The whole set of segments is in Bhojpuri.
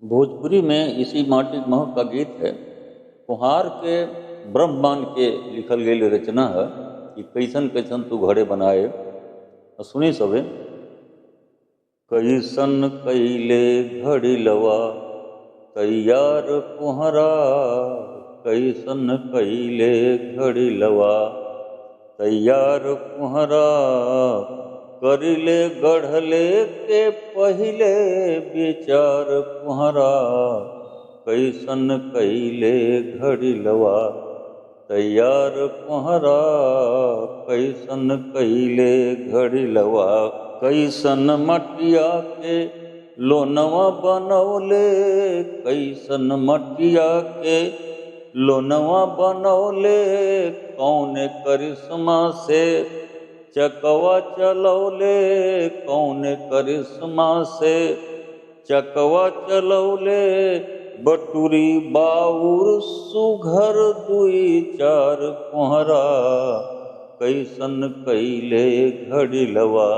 भोजपुरी में इसी माटी महक का गीत है। कुम्हार के ब्रह्म मान के लिखल गई रचना है कि कैसन कैसन तू घड़े बनाए। और सुनी सबे। कैसन कैले घड़ी लवा तैयार कुम्हारा, कैसन कैले घड़ी लवा तैयार कुम्हारा, करिले गढ़ले के पहिले विचार कुम्हारा, कैसन कैले घड़ी लवा तैयार कुम्हारा, कैसन कैले घड़ी लवा। कैसन मटिया के लोनवा बनौले, कैसन मटिया के लोनवा बनौले, कौन करिश्मा से चकवा चलौले, कौन करिश्मा से चकवा चलौले, बटुरी बाउर सुघर दुई चार कुम्हारा, कैसन कैले घड़ी लवा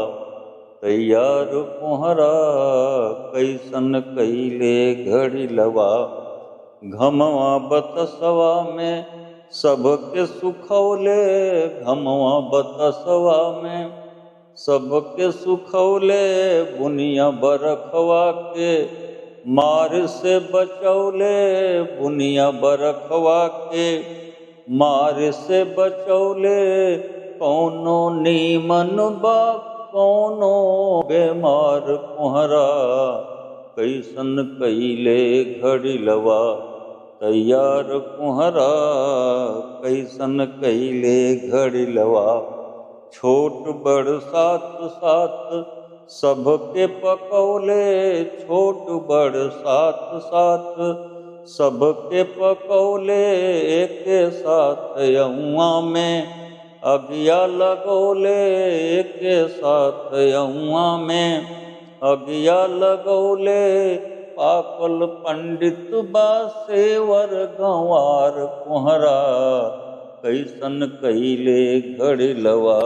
तैयार कुम्हारा, कैसन कैले घड़ी लवा। घमवा बतसवा में सबके सुखौले, घमवा बतसवा में सबके सुखौले, बुनिया बरखवा के मार से बचौले, बुनिया बरखवा के मार से बचौले, कौनो नीमन बा कौनो बेमार कुम्हारा, कैसन कैले घड़ी लवा तैयार कुम्हारा, कैसन कैले घड़ी लवा। छोट बड़ साथ साथ सबके पकौले, छोट बड़ साथ साथ सबके पकौले, एक साथ यहुआ में अगिया लगौले, एक साथ यहुआ में अगिया लगौले, पाकल पंडित बा सेवर गंवार कुम्हारा, कैसन कैले घड़ी लवा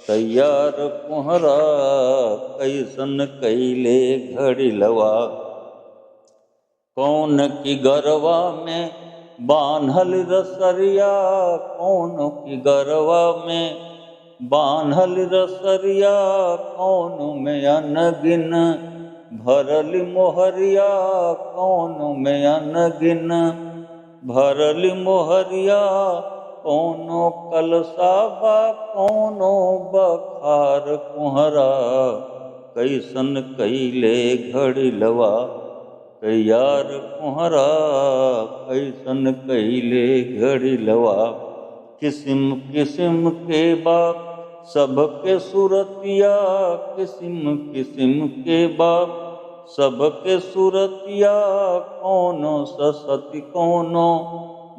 तैयार कुम्हारा, कैसन कैले घड़ी लवा। कौन की गरवा में बान्हल रसरिया, कौन की गरवा में बान्हल रसरिया, कौन में अनगिन भरल मोहरिया, कौन में अनगिन भरल मोहरिया, कौनो कलसाबा कौनो बखार कुम्हारा, कैसन कैले घड़ी लवा तैयार कुम्हारा, कैसन कैले घड़ी लवा। किस्म किस्म के बा सबके सुरतिया, किस्म किस्म के बा सबके सुरतिया, कौनो ससती कौनो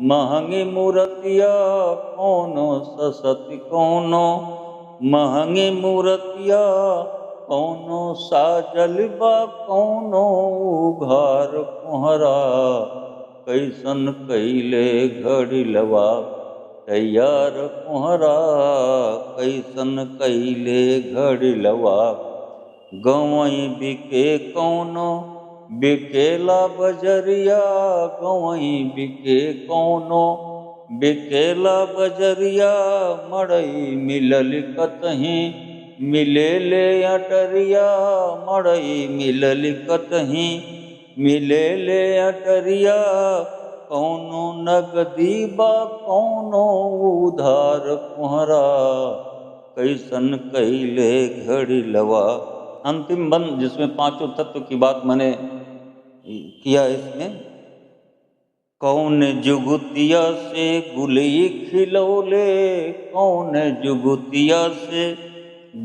महंगी मूर्तिया, कौनो ससती कौनो महंगी मूर्तिया, कौनो साजल बा कौनो उघार कुम्हारा, कैसन कैले घड़ी लवा तैयार कुम्हारा, कैसन कैले घड़ी लवा। गवई बिके कौनो बिकेला बजरिया, गवई बिके कौनो बिकेला बजरिया, मड़ई मिलल कतहीं मिले ले अटरिया, मड़ई मिलल कतहीं मिले ले अटरिया, कौनो नगदी बा कौनो उधार कुम्हारा, कैसन कैले घड़ी लवा। अंतिम बंद जिसमें पांचों तत्व की बात मैंने किया इसमें। कौन जुगतिया से गुलिये खिलौले, कौन जुगतिया से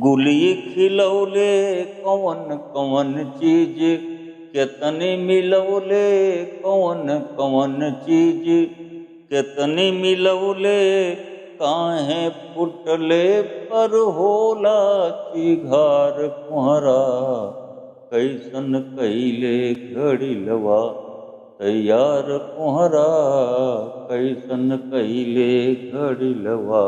गुलिये खिलौले, कौन कौन चीज कितनी मिलौले, कौन कौन चीज कितनी मिलौले, काहे फुटले पर होला चिघार कुम्हारा, कैसन कैले घड़ी लवा तैयार कुम्हारा, कैसन कैले घड़ी लवा।